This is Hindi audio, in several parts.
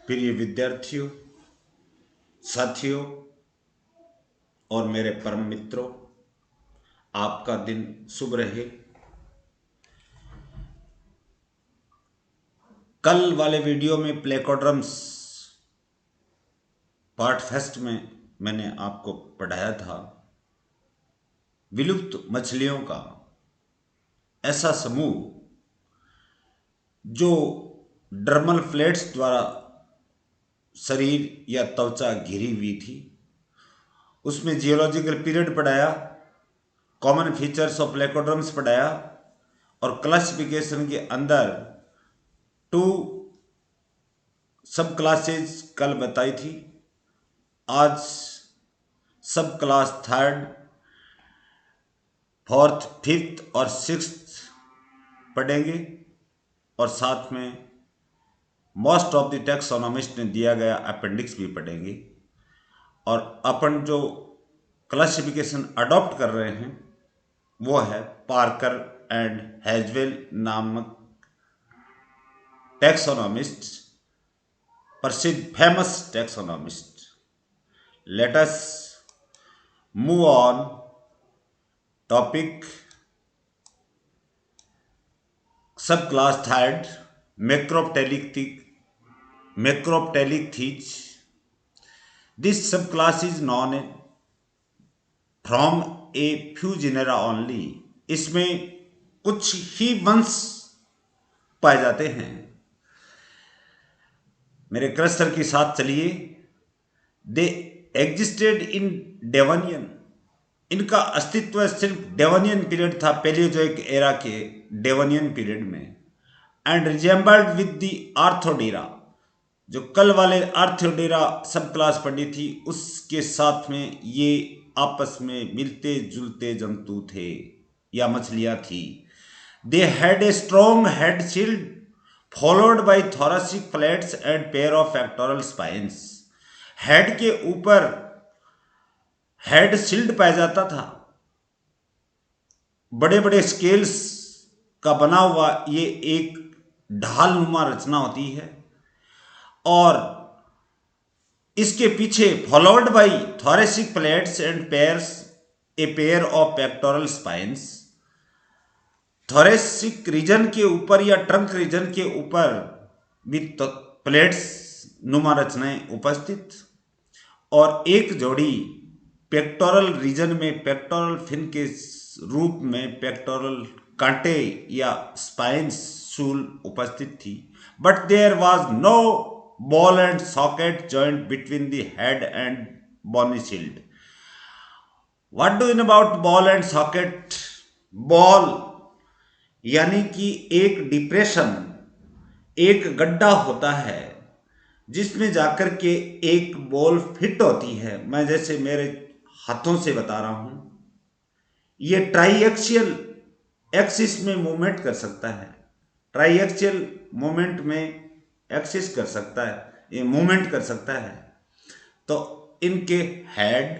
प्रिय विद्यार्थियों, साथियों और मेरे परम मित्रों, आपका दिन शुभ रहे। कल वाले वीडियो में प्लेकोड्रम्स पार्ट फर्स्ट में मैंने आपको पढ़ाया था विलुप्त मछलियों का ऐसा समूह जो डर्मल फ्लेट्स द्वारा शरीर या त्वचा घिरी हुई थी। उसमें जियोलॉजिकल पीरियड पढ़ाया, कॉमन फीचर्स ऑफ प्लेकोड्रम्स पढ़ाया और क्लासिफिकेशन के अंदर 2 सब क्लासेस कल बताई थी। आज सब क्लास 3rd, 4th, 5th और 6th पढ़ेंगे और साथ में मोस्ट ऑफ द टैक्सोनॉमिस्ट ने दिया गया अपेंडिक्स भी पढ़ेंगे। और अपन जो क्लासिफिकेशन अडॉप्ट कर रहे हैं वो है पार्कर एंड हैजवेल नामक टैक्सोनॉमिस्ट, प्रसिद्ध famous taxonomist. Let us move on topic subclass 3rd, Macropetalichthyes. This subclass is known from a few genera only. इसमें कुछ ही वंश पाए जाते हैं। मेरे क्रस्टर के साथ चलिए। दे एग्जिस्टेड इन डेवनियन, इनका अस्तित्व सिर्फ डेवनियन पीरियड था, पैलियोजोइक एरा के डेवनियन पीरियड में। एंड रिजेंबल्ड विद द आर्थोडेरा, जो कल वाले आर्थोडेरा सब क्लास पढ़ी थी उसके साथ में ये आपस में मिलते जुलते जंतु थे या मछलियां थी। They had a strong head shield followed by thoracic flats and pair of pectoral spines. Head के ऊपर हेड शील्ड पाया जाता था, बड़े बड़े स्केल्स का बना हुआ ये एक ढाल नुमा रचना होती है। और इसके पीछे followed by thoracic plates and pairs, A pair of pectoral spines. Thoracic region के ऊपर या ट्रंक रीजन के ऊपर भी तो प्लेट्स नुमा रचनाएं उपस्थित, और एक जोड़ी पेक्टोरल रीजन में पेक्टोरल फिन के रूप में पेक्टोरल कांटे या स्पाइन्स शूल उपस्थित थी। But there was no ball and socket joint between the head and bony shield. What do you know about ball and socket? Ball यानी कि एक डिप्रेशन, एक गड्ढा होता है जिसमें जाकर के एक बॉल फिट होती है। मैं जैसे मेरे हाथों से बता रहा हूं, ये ट्राइएक्सियल एक्सिस में मूवमेंट कर सकता है, ट्राइएक्सियल मूवमेंट में एक्सिस कर सकता है, ये मूवमेंट कर सकता है। तो इनके head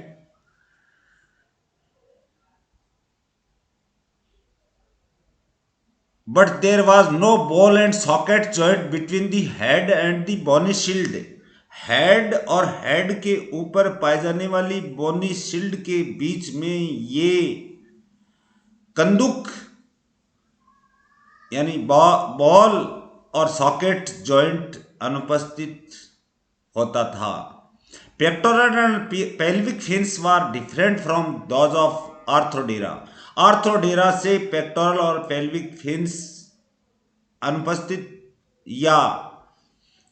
but there was no ball and socket joint between the head and the bony shield. Head और हेड के ऊपर पाए जाने वाली बोनी शील्ड के बीच में ये कंदुक यानी बॉल और सॉकेट जॉइंट अनुपस्थित होता था। Pectoral and pelvic fins were different from those of Arthrodira. Arthrodira से पेक्टोरल और पेल्विक फिन्स अनुपस्थित या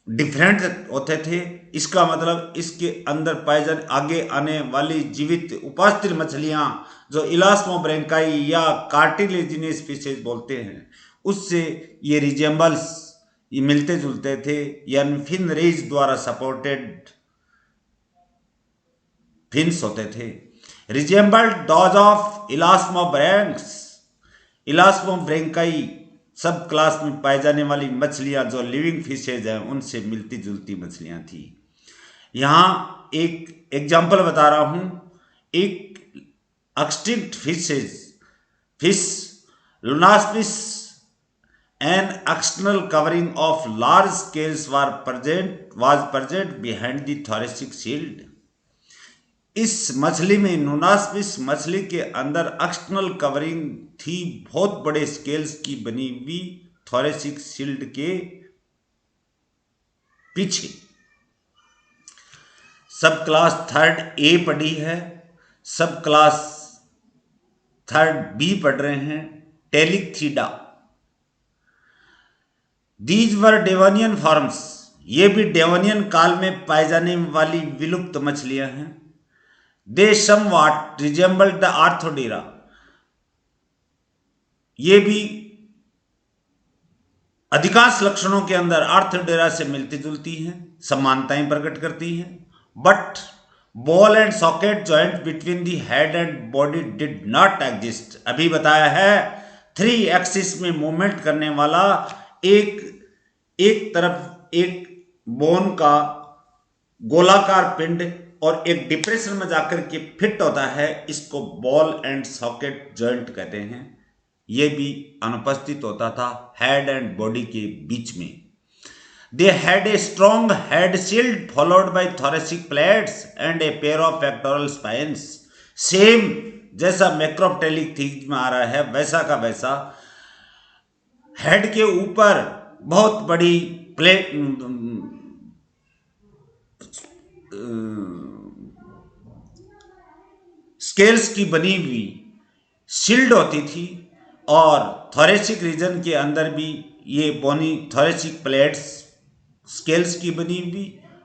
डिफरेंट होते थे। इसका मतलब इसके अंदर पाए जाने आगे आने वाली जीवित उपस्थित मछलियां जो इलास्मोब्रेंकाई या कार्टिलेजिनस स्पीशीज बोलते हैं, उससे ये रिजेंबल्स, ये मिलते जुलते थे, यानी फिन रेज द्वारा सपोर्टेड फिन्स होते थे। रिजेंबल्ड दोज ऑफ इलास्मोब्रेंक्स, इलास्मोब्रेंकाई सब क्लास में पाई जाने वाली मछलियां जो लिविंग फिशेज हैं उनसे मिलती जुलती मछलियां थी। यहां एक एग्जाम्पल बता रहा हूं, एक extinct fish Lunaspis An external covering of large scales was present behind the thoracic shield. इस मछली में, नुनास्पिस मछली के अंदर एक्सटर्नल कवरिंग थी बहुत बड़े स्केल्स की बनी हुई थोरेसिक शील्ड के पीछे। सब क्लास थर्ड ए पढ़ी है, सब क्लास थर्ड बी पढ़ रहे हैं। टेलिक्थिडा, दीज वर डेवोनियन फॉर्म्स, ये भी डेवोनियन काल में पाए जाने वाली विलुप्त मछलियां हैं। दे समवॉट रिजेंबल्ड द आर्थोडेरा, ये भी अधिकांश लक्षणों के अंदर आर्थोडेरा से मिलती जुलती हैं, समानताएं प्रकट करती हैं। But ball and socket joint between the head and body did not exist. अभी बताया है 3 एक्सिस में मूवमेंट करने वाला एक तरफ एक बोन का गोलाकार पिंड और एक डिप्रेशन में जाकर के फिट होता है, इसको बॉल एंड सॉकेट जॉइंट कहते हैं। ये भी अनुपस्थित होता था हेड एंड बॉडी के बीच में। They had a strong head shield followed by thoracic plates and A pair of pectoral spines. Same जैसा मैक्रोप्टेलिक थीज में आ रहा है वैसा का वैसा हेड के ऊपर बहुत बड़ी प्लेट स्केल्स की बनी हुई शील्ड होती थी और थोरेसिक रीजन के अंदर भी ये बोनी थोरेसिक प्लेट्स स्केल्स की बनी हुई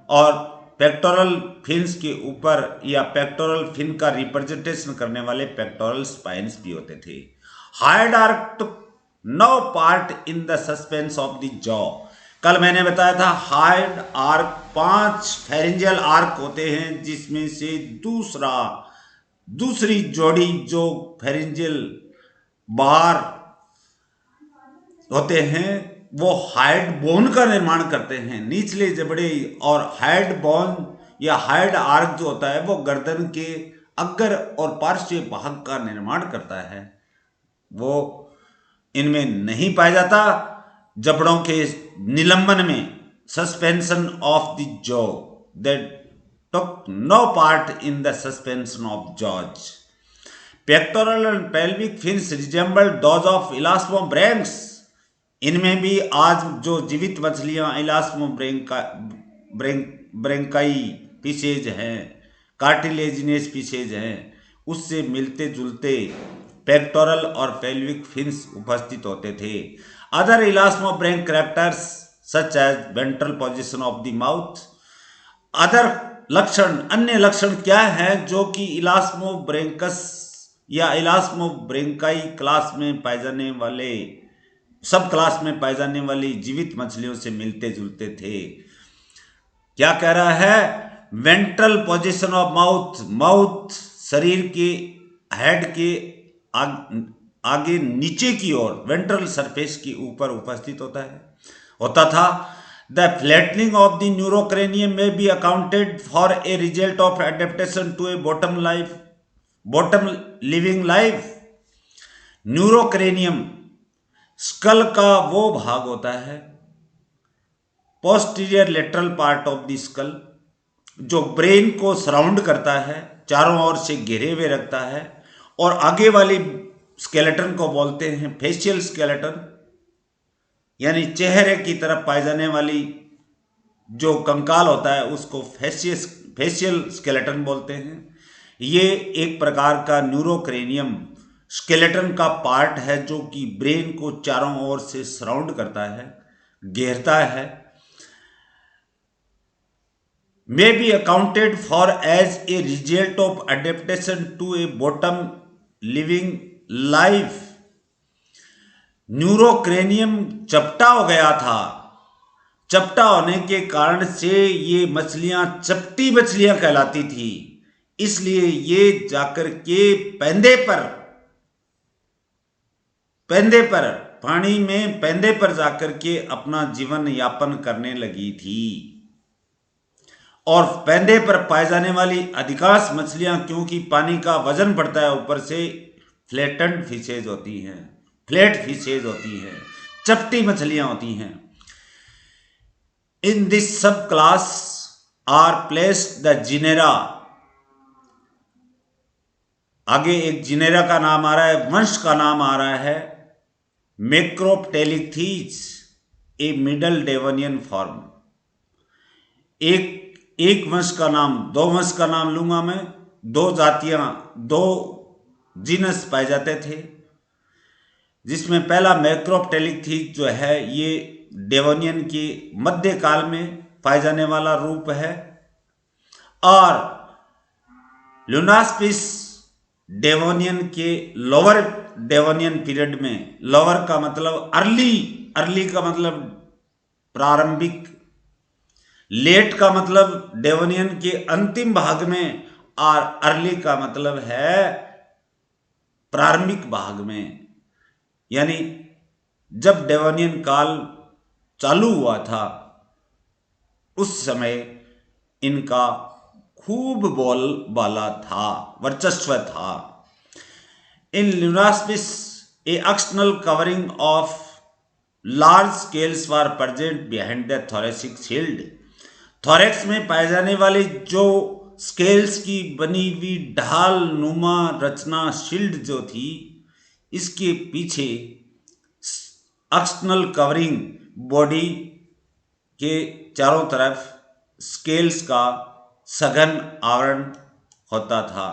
और पेक्टोरल फिन्स के ऊपर या पेक्टोरल फिन का रिप्रेजेंटेशन करने वाले पेक्टोरल स्पाइन्स भी होते थे। Hyoid arch took no part in the suspense of the jaw. कल मैंने बताया था हाइड आर्क 5 फेरेंजियल आर्क होते हैं, जिसमें से दूसरी जोड़ी जो फेरेंजियल बार होते हैं वो हाइड बोन का निर्माण करते हैं। निचले जबड़े और हाइड बोन या हाइड आर्क जो होता है वो गर्दन के अग्र और पार्श्व भाग का निर्माण करता है, वो इनमें नहीं पाया जाता। जबड़ों के निलंबन में suspension of the jaw, that took no part in the suspension of jaws. Pectoral and pelvic fins resembled those of elasmobranchs. इनमें भी आज जो जीवित मछलियां ब्रेंकाई फिशेज हैं, कार्टिलेजिनेस फिशेज हैं, उससे मिलते जुलते पेक्टोरल और पेल्विक फिन्स उपस्थित होते थे। Other elasmobranch characters such as ventral position of the mouth. Other लक्षण, अन्य लक्षण क्या है जो कि इलास्मोब्रेंकस या इलास्मोब्रेंकाई क्लास में पाए जाने वाले, सब क्लास में पाए जाने वाली जीवित मछलियों से मिलते जुलते थे। क्या कह रहा है? Ventral position of mouth, mouth शरीर के हेड के आगे नीचे की ओर वेंट्रल सरफेस के ऊपर उपस्थित होता था। The flattening of the neurocranium may be accounted for a result of adaptation to a bottom living life. Neurocranium skull का वो भाग होता है, posterior lateral part of the skull, जो ब्रेन को सराउंड करता है, चारों ओर से घेरे हुए रखता है, और आगे वाली स्केलेटन को बोलते हैं फेशियल स्केलेटन, यानी चेहरे की तरफ पाई जाने वाली जो कंकाल होता है उसको फेशियल स्केलेटन बोलते हैं। ये एक प्रकार का न्यूरोक्रेनियम स्केलेटन का पार्ट है जो कि ब्रेन को चारों ओर से सराउंड करता है, घेरता है। May be accounted for as a result of adaptation to a bottom living life. Neurocranium चपटा हो गया था, चपटा होने के कारण से ये मछलियां चपटी मछलियां कहलाती थी, इसलिए ये जाकर के पैंदे पर पानी में पैंदे पर जाकर के अपना जीवन यापन करने लगी थी। और पैंदे पर पाए जाने वाली अधिकांश मछलियां, क्योंकि पानी का वजन बढ़ता है ऊपर से, फ्लैटेंड फिशेज होती हैं, फ्लैट फिशेज होती हैं, चपटी मछलियां होती हैं। इन दिस सब क्लास आर प्लेस्ड द जिनेरा, आगे एक जिनेरा का नाम आ रहा है, वंश का नाम आ रहा है मैक्रोप्टेलिथीज, ए मिडल डेवोनियन फॉर्म। एक वंश का नाम, दो वंश का नाम लूंगा मैं, दो जातियां, दो जीनस पाए जाते थे, जिसमें पहला मैक्रोप्टेलिथीज जो है ये डेवोनियन के मध्यकाल में पाए जाने वाला रूप है, और ल्यूनास्पिस डेवोनियन के लोअर डेवोनियन पीरियड में, लोअर का मतलब अर्ली, अर्ली का मतलब प्रारंभिक, लेट का मतलब डेवोनियन के अंतिम भाग में, और अर्ली का मतलब है प्रारंभिक भाग में। यानी जब डेवोनियन काल चालू हुआ था उस समय इनका खूब बोलबाला था, वर्चस्व था। In Lunaspis a external covering of large scales were present behind the thoracic shield. Thorax में पाए जाने वाली जो स्केल्स की बनी हुई ढाल नुमा रचना शील्ड जो थी, इसके पीछे एक्सटर्नल कवरिंग बॉडी के चारों तरफ स्केल्स का सघन आवरण होता था।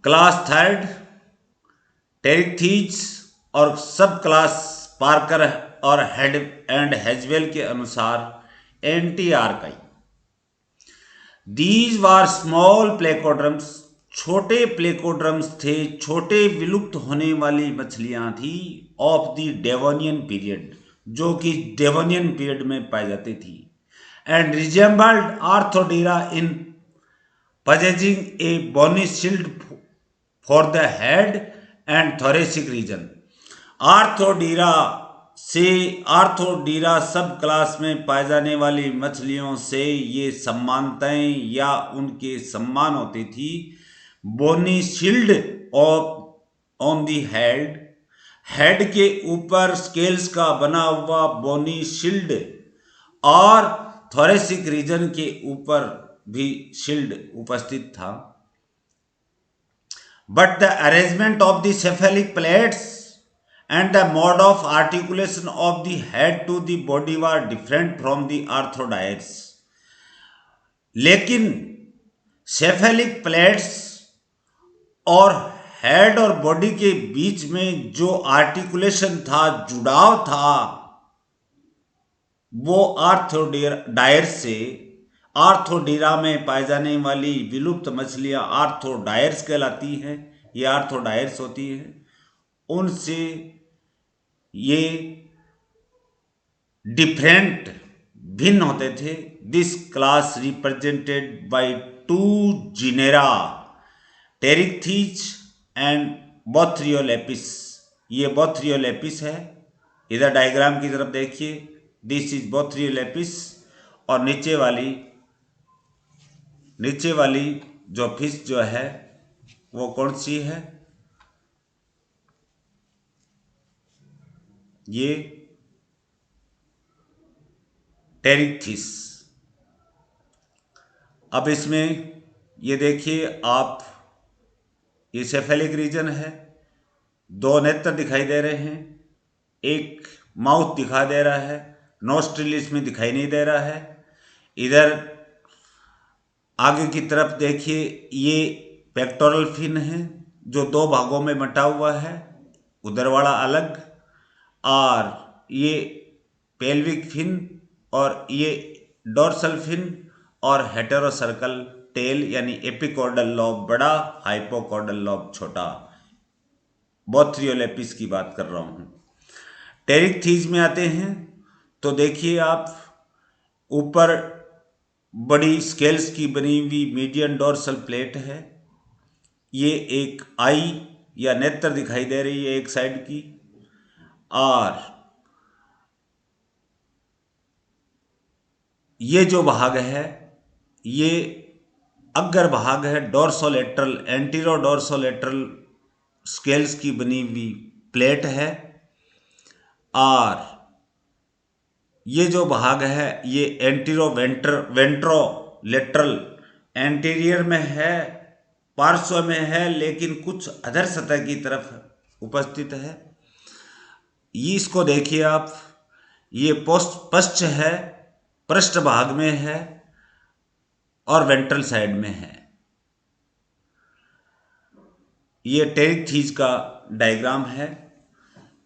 क्लास थर्ड टेरिथीज और सब क्लास पार्कर और हेड एंड हेजवेल के अनुसार एंटीआर्काई। दीज वार स्मॉल प्लेकोड्रम्स, छोटे प्लेकोड्रम्स थे, छोटे विलुप्त होने वाली मछलियां थी ऑफ द डेवोनियन पीरियड, जो कि डेवोनियन पीरियड में पाई जाती थी, and resembled Arthrodira in possessing a bony shield for the head and thoracic region। आर्थोडीरा सब क्लास में पाए जाने वाली मछलियों से ये समानताएं या उनके सम्मान होती थी। Bony shield on the head, head के ऊपर स्केल्स का बना हुआ बोनी शील्ड, और थोरेसिक रीजन के ऊपर भी शील्ड उपस्थित था। But the arrangement of the cephalic plates and the mode of articulation of the head to the body were different from the arthrodires। लेकिन सेफेलिक प्लेट्स और हेड और बॉडी के बीच में जो आर्टिकुलेशन था, जुड़ाव था, वो आर्थोडायर से, आर्थोडीरा में पाए जाने वाली विलुप्त मछलियां आर्थोडायर्स कहलाती हैं, ये आर्थोडायर्स होती हैं, उनसे ये डिफरेंट, भिन्न होते थे। This class represented by two genera, Pterichthys and Bothriolepis. ये बोथ्रियोलेपिस है, इधर डायग्राम की तरफ देखिए, दिस इज बोथ्रियोलेपिस, और नीचे वाली जो फिश जो है वो कौन सी है, ये टेरिथीस। अब इसमें ये देखिए आप, ये सेफेलिक रीजन है, दो नेत्र दिखाई दे रहे हैं, एक माउथ दिखा दे रहा है, नोस्ट्रिल इसमें दिखाई नहीं दे रहा है। इधर आगे की तरफ देखिए, ये पेक्टोरल फिन है जो दो भागों में बंटा हुआ है, उधर वाला अलग, और ये पेल्विक फिन, और ये डोर्सल फिन, और हेटेरोसर्कल टेल यानी एपिकोर्डल लॉब बड़ा, हाइपोकोर्डल लॉब छोटा। बोथ्रियोलेपिस की बात कर रहा हूं। टेरिथीज में आते हैं तो देखिए आप, ऊपर बड़ी स्केल्स की बनी हुई मीडियन डोर्सल प्लेट है, ये एक आई या नेत्र दिखाई दे रही है एक साइड की, और ये जो भाग है ये अग्र भाग है डोर्सोलेटरल, एंटीरो डोर्सोलेटरल स्केल्स की बनी हुई प्लेट है। और ये जो भाग है ये एंटीरो वेंट्रोलेटरल एंटीरियर में है, पार्श्व में है, लेकिन कुछ अधर सतह की तरफ उपस्थित है। ये इसको देखिए आप, ये पश्च है, पृष्ठ भाग में है और वेंट्रल साइड में है। ये टेरिक का डायग्राम है।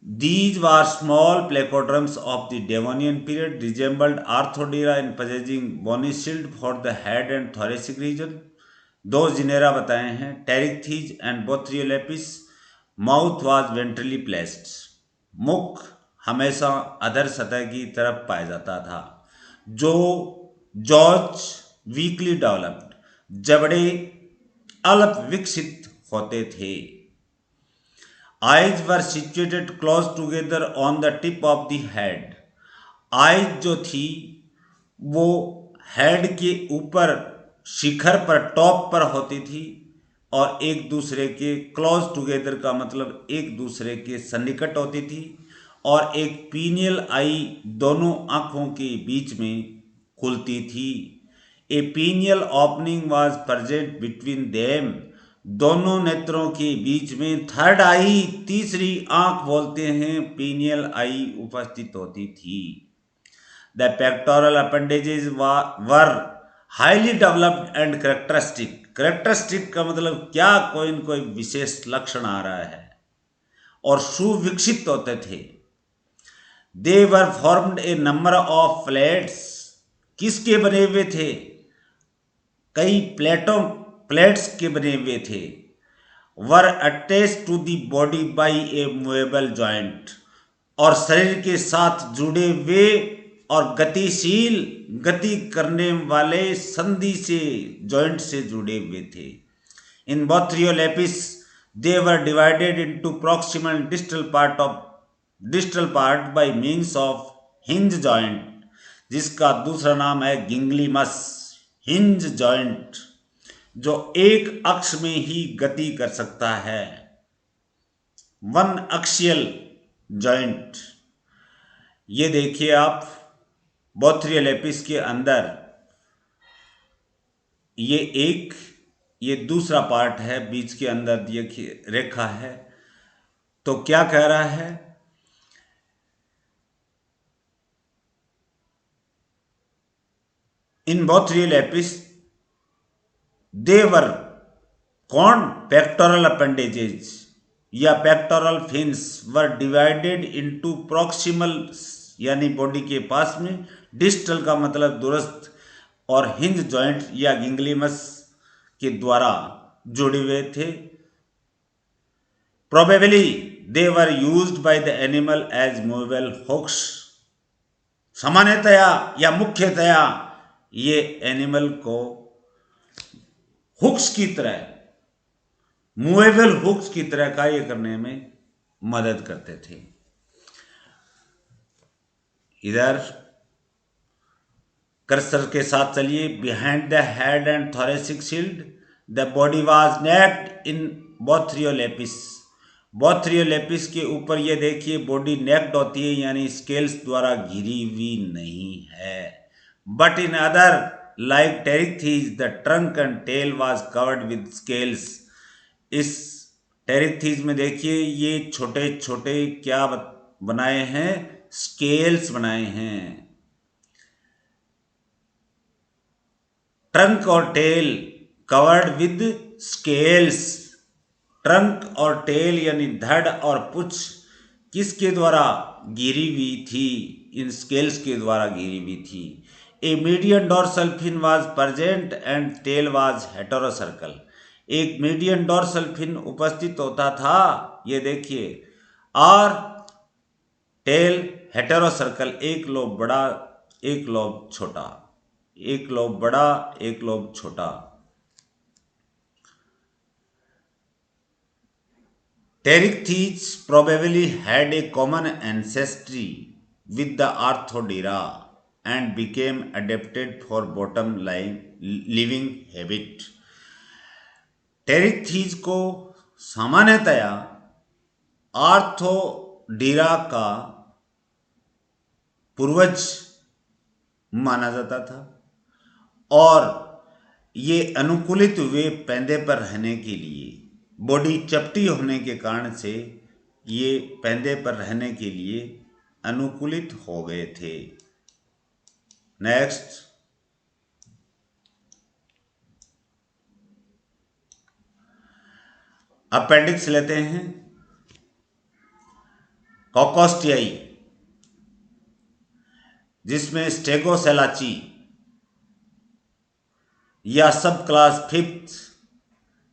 These were small placoderms of the Devonian period, resembled Arthodira in possessing bony shield for the head and thoracic region। दो जिनेरा बताए हैं, Pterichthys and Bothriolepis. Mouth was ventrally placed, मुख हमेशा अधर सतह की तरफ पाया जाता था। जो जॉर्ज वीकली डेवलप्ड, जबड़े अल्प विकसित होते थे। Eyes were situated close together on the tip of the head. Eyes जो थी वो हेड के ऊपर शिखर पर, टॉप पर होती थी और एक दूसरे के क्लोज टुगेदर का मतलब एक दूसरे के सन्निकट होती थी। और एक पीनियल आई दोनों आंखों के बीच में खुलती थी। A pineal opening was present between them, दोनों नेत्रों के बीच में थर्ड आई, तीसरी आंख बोलते हैं, पीनियल आई उपस्थित होती थी। The pectoral appendages were highly developed and characteristic. Characteristic का मतलब क्या, कोई न कोई विशेष लक्षण आ रहा है, और सुविकसित होते थे। They were formed a number of plates, किसके बने हुए थे, कई प्लेट्स के बने हुए थे। Were attach to the body by a movable joint, और शरीर के साथ जुड़े हुए और गतिशील, गति करने वाले संधि से, जॉइंट से जुड़े हुए थे। In Bothriolepis they were divided into proximal distal part by means of hinge joint, जिसका दूसरा नाम है गिंगलीमस हिंज जॉइंट, जो एक अक्ष में ही गति कर सकता है, वन अक्षियल जॉइंट। ये देखिए आप, बोथ्रियोलेपिस के अंदर ये दूसरा पार्ट है, बीच के अंदर देखिए रेखा है। तो क्या कह रहा है, इन बोथ्रियोलेपिस देवर, कौन, पेक्टोरल अपेंडेजेज या पेक्टोरल फिन्स वर डिवाइडेड इनटू प्रॉक्सिमल यानी बॉडी के पास में, डिस्टल का मतलब दूरस्थ, और हिंज जॉइंट या गिंगलीमस के द्वारा जुड़े हुए थे। Probably they were used by the animal as movable hooks, सामान्यतया या मुख्यतया ये एनिमल को हुक्स की तरह, मूवेबल हुक्स की तरह कार्य करने में मदद करते थे। इधर कर्सर के साथ चलिए। Behind the head and thoracic shield the body was naked in Bothriolepis. Bothriolepis के ऊपर ये देखिए बॉडी नेक्ड होती है, यानी स्केल्स द्वारा घिरी हुई नहीं है। But in other like Pterichthys the trunk and tail was covered with scales. इस टेरिक्थीज में देखिए ये छोटे छोटे क्या बनाए हैं, स्केल्स बनाए हैं। ट्रंक और tail covered with scales, trunk और टेल यानी धड़ और पुच्छ किसके द्वारा घिरी हुई थी, इन स्केल्स के द्वारा घिरी हुई थी। A median dorsal fin was present and tail was heterocercal. एक मीडियन डोर्सल फिन उपस्थित होता था, ये देखिए, और टेल हेटेरोसर्कल, एक लोब बड़ा एक लोब छोटा, एक लोब बड़ा एक लोब छोटा। Teryctes probably had a common ancestry with the Arthodira and became adapted for bottom living habit। टेरिथीज को सामान्यतया आर्थोडीरा का पूर्वज माना जाता था और ये अनुकूलित हुए पैंदे पर रहने के लिए। बॉडी चपटी होने के कारण से ये पैंदे पर रहने के लिए अनुकूलित हो गए थे। नेक्स्ट, अपेंडिक्स लेते हैं। कॉकोस्टियाई, जिसमें स्टेगोसेलाची या सब क्लास फिफ्थ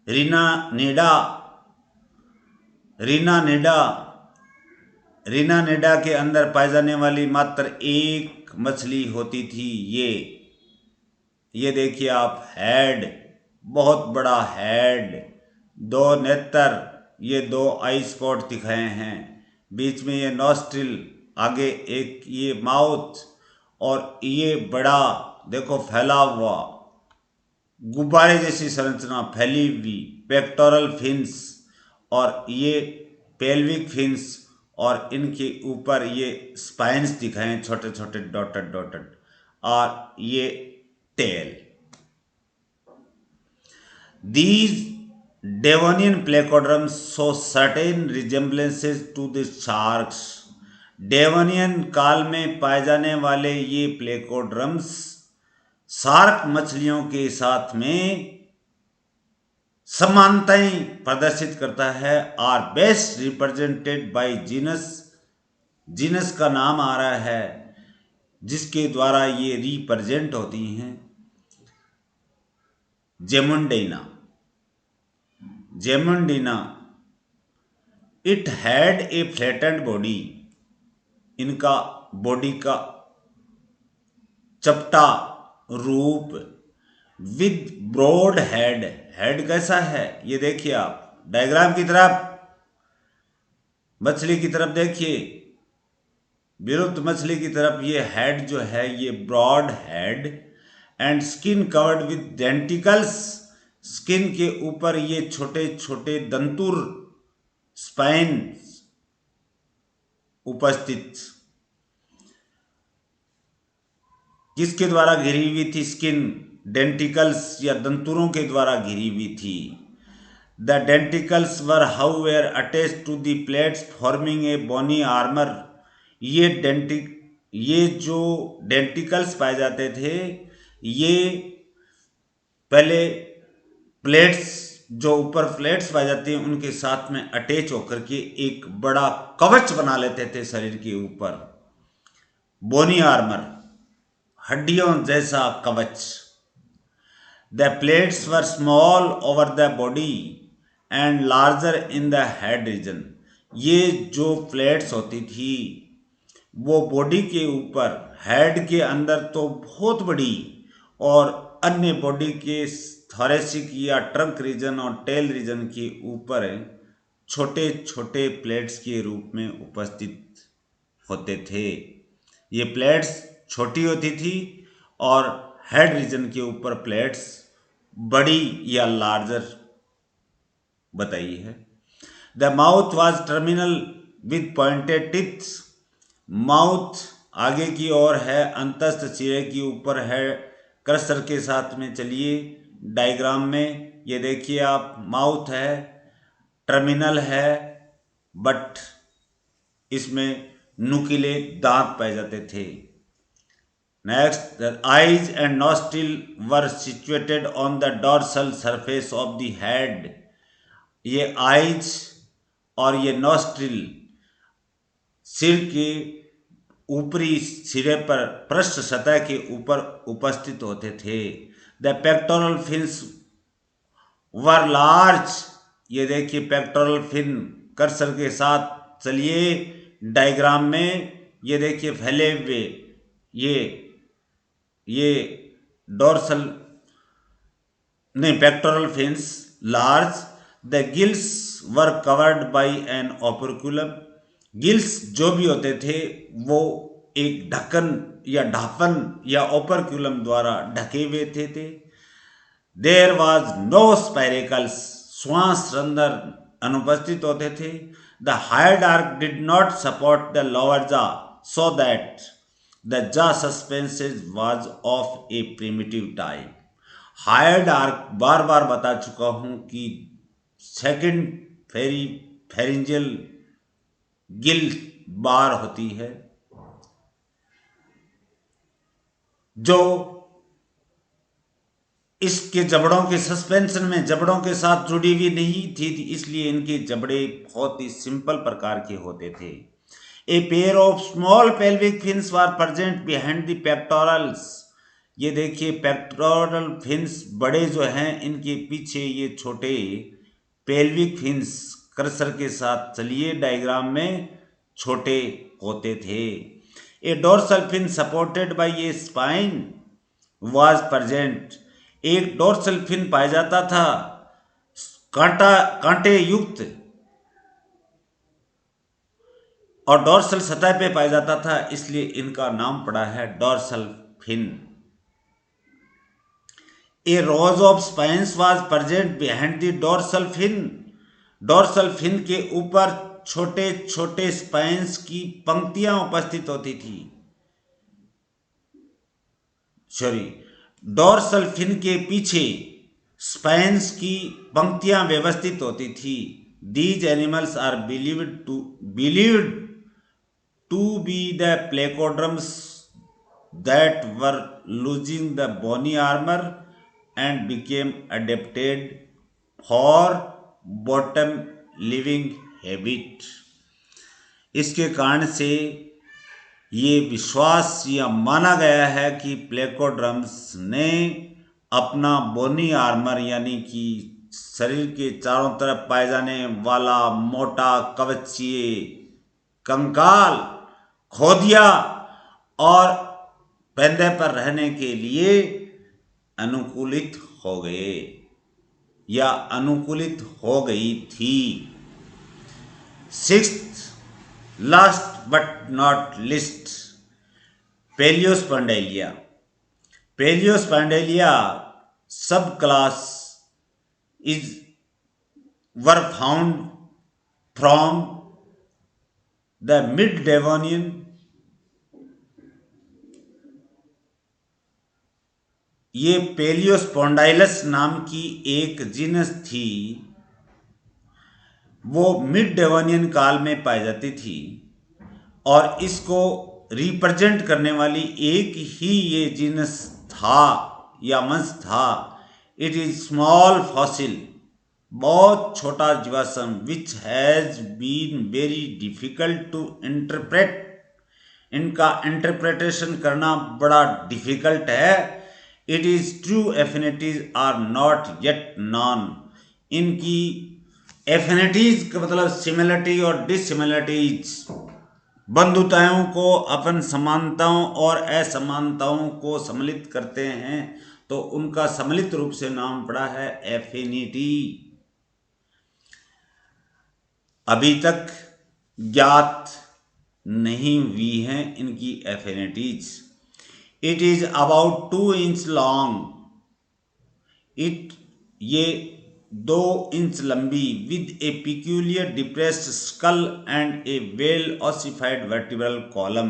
रीनानिडा के अंदर पाई जाने वाली मात्र एक मछली होती थी। ये देखिए आप, हेड, बहुत बड़ा हेड, 2 नेत्र, ये 2 आई स्पॉट दिखाए हैं, बीच में ये नॉस्ट्रिल, आगे एक ये माउथ, और ये बड़ा देखो फैला हुआ गुब्बारे जैसी संरचना फैली हुई पेक्टोरल फिन्स, और ये पेल्विक फिन्स, और इनके ऊपर ये स्पाइन्स दिखाए छोटे छोटे डॉटेड, और ये tail. These Devonian placoderms show certain resemblances to the sharks. Devonian काल में पाए जाने वाले ये प्लेकोड्रम्स शार्क मछलियों के साथ में समानताएं प्रदर्शित करता है। Are best represented by genus का नाम आ रहा है जिसके द्वारा ये रिप्रेजेंट होती हैं, Gemuendina. It had a flattened body, इनका बॉडी का चपटा रूप, विद ब्रॉड हेड। हेड कैसा है ये देखिए आप, डायग्राम की तरफ, मछली की तरफ देखिए, विरुद्ध मछली की तरफ, ये हेड जो है ये broad head, and skin covered with denticles. Skin के ऊपर ये छोटे छोटे दंतुर स्पाइन उपस्थित, किसके द्वारा घिरी हुई थी? स्किन, डेंटिकल्स या दंतुरों के द्वारा घिरी हुई थी। The denticles were however attached to the plates forming a bony armour. ये जो डेंटिकल्स पाए जाते थे, ये पहले प्लेट्स, जो ऊपर प्लेट्स पाई जाती हैं उनके साथ में अटैच होकर के एक बड़ा कवच बना लेते थे शरीर के ऊपर, बोनी आर्मर, हड्डियों जैसा कवच। The plates were small over the body and larger in the head region. ये जो प्लेट्स होती थी वो बॉडी के ऊपर, हेड के अंदर तो बहुत बड़ी, और अन्य बॉडी के थोरेसिक या ट्रंक रीजन और टेल रीजन के ऊपर छोटे छोटे प्लेट्स के रूप में उपस्थित होते थे। ये प्लेट्स छोटी होती थी और हेड रीजन के ऊपर प्लेट्स बड़ी या लार्जर बताई है। The mouth was terminal with pointed tips. Mouth आगे की ओर है, अंतस्थ सिरे के ऊपर है, कर्सर के साथ में चलिए डायग्राम में, ये देखिए आप, माउथ है, टर्मिनल है, बट इसमें नुकीले दांत पाए जाते थे। Next, the eyes and nostril were situated on the dorsal surface of the head. ये आईज और ये नॉस्ट्रिल सिर के ऊपरी सिरे पर, पृष्ठ सतह के ऊपर उपस्थित होते थे। The pectoral fins were large. ये देखिए पेक्टोरल फिन, कर्सर के साथ चलिए डायग्राम में, ये देखिए फैले हुए, ये डोर्सल नहीं, pectoral fins large. The gills were covered by an operculum. Gills जो भी होते थे वो एक ढक्कन या ढापन या ओपरक्यूलम द्वारा ढके हुए थे। There was no spiracles. श्वास रंध्र अनुपस्थित होते थे। The higher arch did not support the lower jaw so that the jaw suspenses was of a primitive type. Higher arch बार बार बता चुका हूं कि सेकंड फेरिंजियल गिल बार होती है जो इसके जबड़ों के सस्पेंशन में जबड़ों के साथ जुड़ी हुई नहीं थी, इसलिए इनके जबड़े बहुत ही सिंपल प्रकार के होते थे। A pair of small pelvic fins were present behind the pectorals. ये देखिए पेक्टोरल फिन्स बड़े जो हैं इनके पीछे ये छोटे पेल्विक फिन्स कर्सर के साथ चलिए डायग्राम में छोटे होते थे। A dorsal fin supported by a spine was present. एक डोर्सल फिन पाया जाता था कांटे युक्त और डोर्सल सतह पे पाया जाता था, इसलिए इनका नाम पड़ा है dorsal fin. A rows of spines was present behind the dorsal fin. Dorsal fin के ऊपर छोटे छोटे स्पाइन्स की पंक्तियां उपस्थित होती थी। सॉरी, डोर्सल फिन के पीछे स्पाइन्स की पंक्तियां व्यवस्थित होती थी। These animals are believed to be the placoderms that were losing the bony armour and became adapted for bottom living habit। इसके कारण से ये विश्वास या माना गया है कि प्लेकोड्रम्स ने अपना बोनी आर्मर यानी कि शरीर के चारों तरफ पाए जाने वाला मोटा कवचीय कंकाल खो दिया और पैदे पर रहने के लिए अनुकूलित हो गए या अनुकूलित हो गई थी। Sixth last but not least, Palaeospondylia. Palaeospondylia subclass is were found from the mid Devonian ये पेलियोस्पोंडाइलस नाम की एक जीनस थी, वो मिड डेवोनियन काल में पाई जाती थी और इसको रिप्रेजेंट करने वाली एक ही ये जीनस था या वंश था। इट इज स्मॉल फॉसिल, बहुत छोटा जीवाश्म, which has been very difficult to interpret. इनका इंटरप्रिटेशन करना बड़ा डिफिकल्ट है। It is true affinities are not yet known. इनकी एफिनिटीज का मतलब सिमिलरिटी और डिससिमिलरिटीज, बंधुताओं को अपन समानताओं और असमानताओं को सम्मिलित करते हैं, तो उनका सम्मिलित रूप से नाम पड़ा है एफिनिटी। अभी तक ज्ञात नहीं हुई हैं इनकी affinities. It is about 2 inch long. ये 2 इंच लंबी, with a peculiar depressed skull and a well ossified vertebral column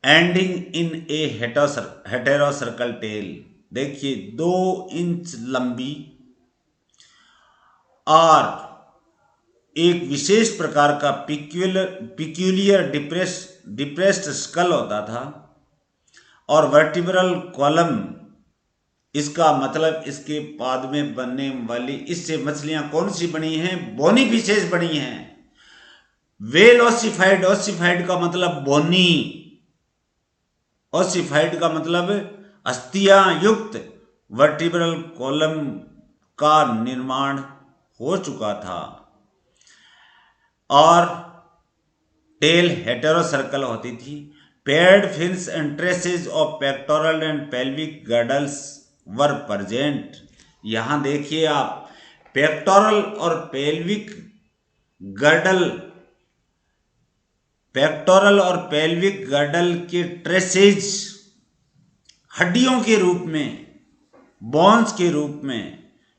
ending in a heterocercal tail. देखिए 2 इंच लंबी और एक विशेष प्रकार का पिक्यूलियर डिप्रेस्ड स्कल होता था और वर्टिब्रल कॉलम, इसका मतलब इसके पाद में बनने वाली इससे मछलियां कौन सी बनी हैं? बोनी फिशेस बनी हैं। वेल ऑसिफाइड, ऑसिफाइड का मतलब बोनी, ऑसिफाइड का मतलब अस्थियां युक्त वर्टिब्रल कॉलम का निर्माण हो चुका था और टेल हेटेरोसर्कल होती थी। Paired fins and traces of pectoral and pelvic girdles were present. यहां देखिए आप पेक्टोरल और पेल्विक गर्डल, पेक्टोरल और पेल्विक गर्डल के ट्रेसेज हड्डियों के रूप में, बोन्स के रूप में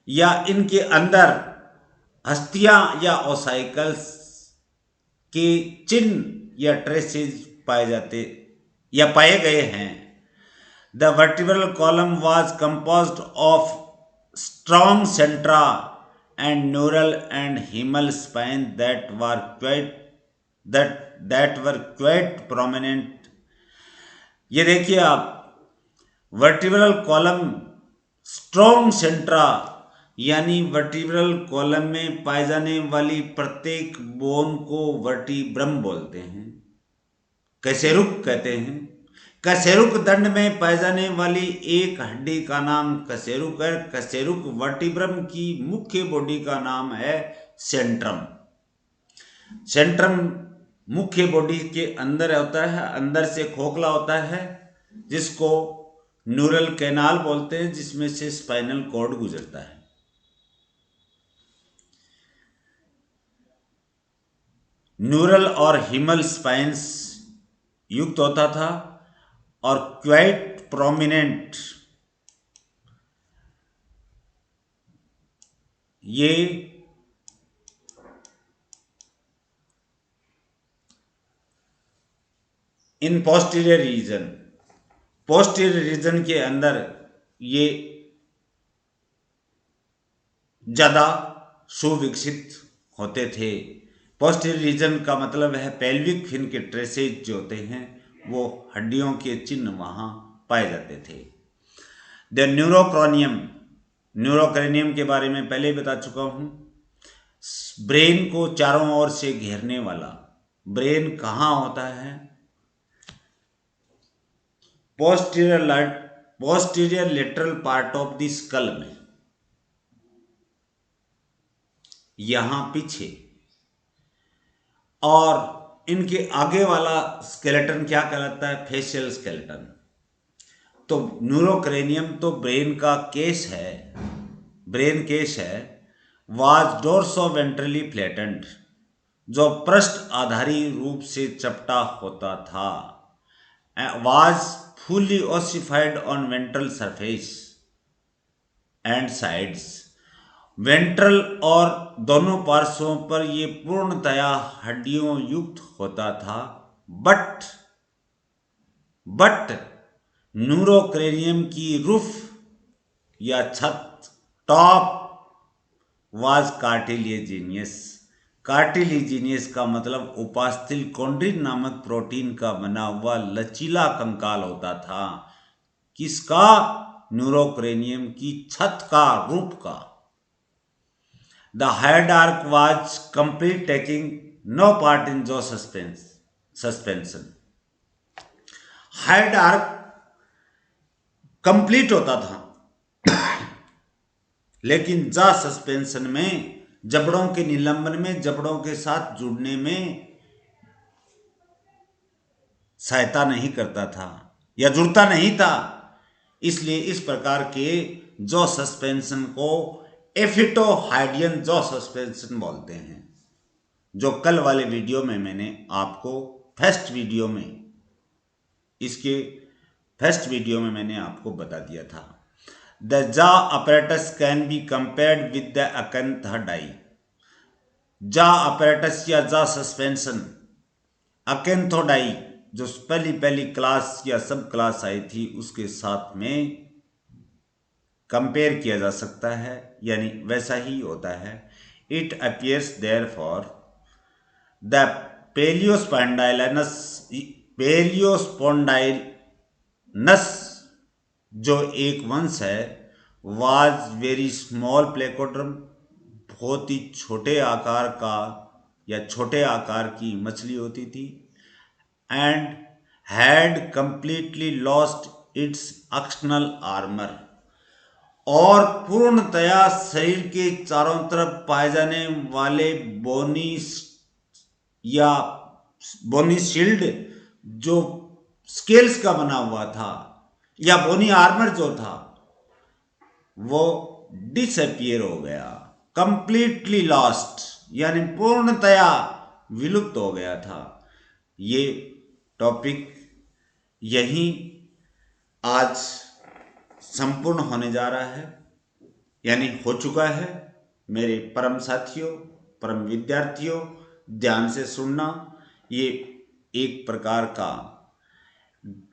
या इनके अंदर हस्तियां या ओसाइकल्स के चिन्ह या ट्रेसेस पाए गए हैं। The vertebral column was composed of strong centra and neural and hemal spine that were quite prominent। ये देखिए आप, वर्टिब्रल कॉलम स्ट्रॉन्ग सेंट्रा यानी वर्टिब्रल कॉलम में पाए जाने वाली प्रत्येक बोन को वर्टिब्रम बोलते हैं, कशेरुक कहते हैं। कशेरुक दंड में पाए जाने वाली एक हड्डी का नाम कशेरुक है। कशेरुक वर्टिब्रम की मुख्य बॉडी का नाम है सेंट्रम। सेंट्रम मुख्य बॉडी के अंदर होता है, अंदर से खोखला होता है, जिसको न्यूरल कैनाल बोलते हैं, जिसमें से स्पाइनल कॉर्ड गुजरता है। न्यूरल और हिमल स्पाइंस युक्त होता था और क्वाइट प्रोमिनेंट ये इन पोस्टीरियर रीजन के अंदर ये ज्यादा सुविकसित होते थे। पोस्टीरियर रीजन का मतलब है पेल्विक फिन के ट्रेसेज जो होते हैं वो हड्डियों के चिन्ह वहां पाए जाते थे। द न्यूरोक्रेनियम के बारे में पहले ही बता चुका हूं। ब्रेन को चारों ओर से घेरने वाला ब्रेन कहाँ होता है? Posterior lateral part of the school में, यहां पीछे। और इनके आगे वाला स्केलेटन क्या कहलाता है? Facial skeleton. तो न्यूरोक्रेनियम तो ब्रेन केस है। वाज डोर्सो वेंट्रली फ्लैटेंड, जो पृष्ठ आधारी रूप से चपटा होता था। Was fully ossified on ventral surface and sides, ventral और दोनों पार्श्वों पर ये पूर्णतया हड्डियों युक्त होता था। बट न्यूरोक्रेनियम की रूफ या छत, टॉप, वाज कार्टिलेजिनियस। कार्टिलेजिनियस का मतलब उपास्थल कॉन्ड्रिन नामक प्रोटीन का बना हुआ लचीला कंकाल होता था। किसका? न्यूरोक्रेनियम की छत का, रूफ का। The head arch was complete, taking no part in jaw suspension. Head arch complete होता था, लेकिन जा सस्पेंशन में जबड़ों के निलंबन में, जबड़ों के साथ जुड़ने में सहायता नहीं करता था या जुड़ता नहीं था। इसलिए इस प्रकार के जॉ सस्पेंशन को एफिटोहाइडियन जॉ सस्पेंशन बोलते हैं, जो कल वाले वीडियो में मैंने आपको फर्स्ट वीडियो में मैंने आपको बता दिया था। The jaw apparatus can be compared with the acanthodii. Jaw apparatus या जा सस्पेंशन अकेंथोडाई जो पहली क्लास या सब क्लास आई थी उसके साथ में कंपेयर किया जा सकता है, यानी वैसा ही होता है। It appears there for the Palaeospondylus जो एक वंश है, वाज वेरी स्मॉल प्लेकोड्रम, बहुत ही छोटे आकार का या छोटे आकार की मछली होती थी। And had completely lost its external armour, और पूर्णतया शरीर के चारों तरफ पाए जाने वाले बोनी शील्ड जो स्केल्स का बना हुआ था या बोनी आर्मर जो था वो डिसअपियर हो गया। कंप्लीटली लॉस्ट यानी पूर्णतया विलुप्त हो गया था। ये टॉपिक यहीं आज संपूर्ण होने जा रहा है। यानी हो चुका है। मेरे परम साथियों, परम विद्यार्थियों, ध्यान से सुनना। ये एक प्रकार का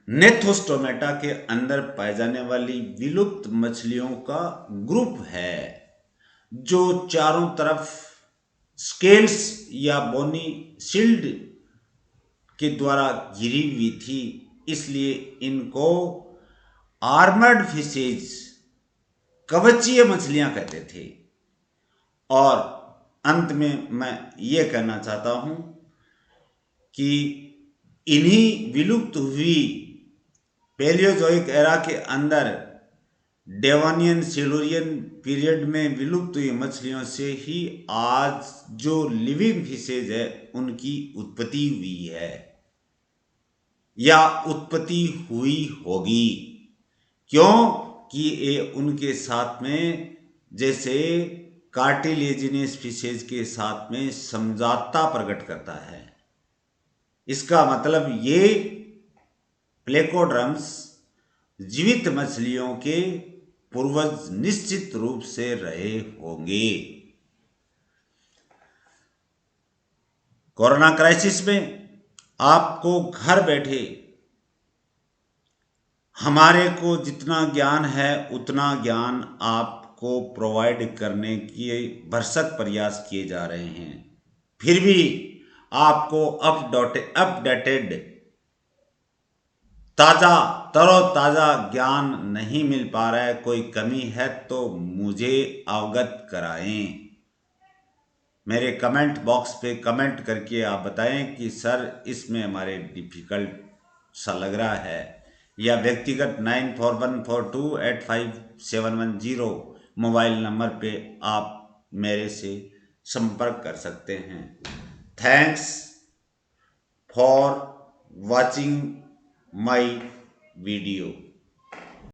नेथोस्टोमेटा के अंदर पाए जाने वाली विलुप्त मछलियों का ग्रुप है, जो चारों तरफ स्केल्स या बोनी शील्ड के द्वारा घिरी हुई थी, इसलिए इनको आर्मर्ड फिशेज, कवचीय मछलियां कहते थे। और अंत में मैं ये कहना चाहता हूं कि इन्हीं विलुप्त हुई पैलियोजोइक एरा के अंदर डेवोनियन सिल्यूरियन पीरियड में विलुप्त हुई मछलियों से ही आज जो लिविंग फिशेज है उनकी उत्पत्ति हुई है या उत्पत्ति हुई होगी। क्यों कि ये उनके साथ में जैसे कार्टिलेजिनस फिशेज के साथ में समझौता प्रकट करता है। इसका मतलब ये प्लेकोड्रम्स जीवित मछलियों के पूर्वज निश्चित रूप से रहे होंगे। कोरोना क्राइसिस में आपको घर बैठे हमारे को जितना ज्ञान है उतना ज्ञान आपको प्रोवाइड करने के भरसक प्रयास किए जा रहे हैं। फिर भी आपको अपडेटेड ताज़ा तरोताज़ा ज्ञान नहीं मिल पा रहा है, कोई कमी है तो मुझे अवगत कराएं। मेरे कमेंट बॉक्स पे कमेंट करके आप बताएं कि सर इसमें हमारे डिफ़िकल्ट सा लग रहा है, या व्यक्तिगत 9414285710 मोबाइल नंबर पे आप मेरे से संपर्क कर सकते हैं। Thanks for watching my video.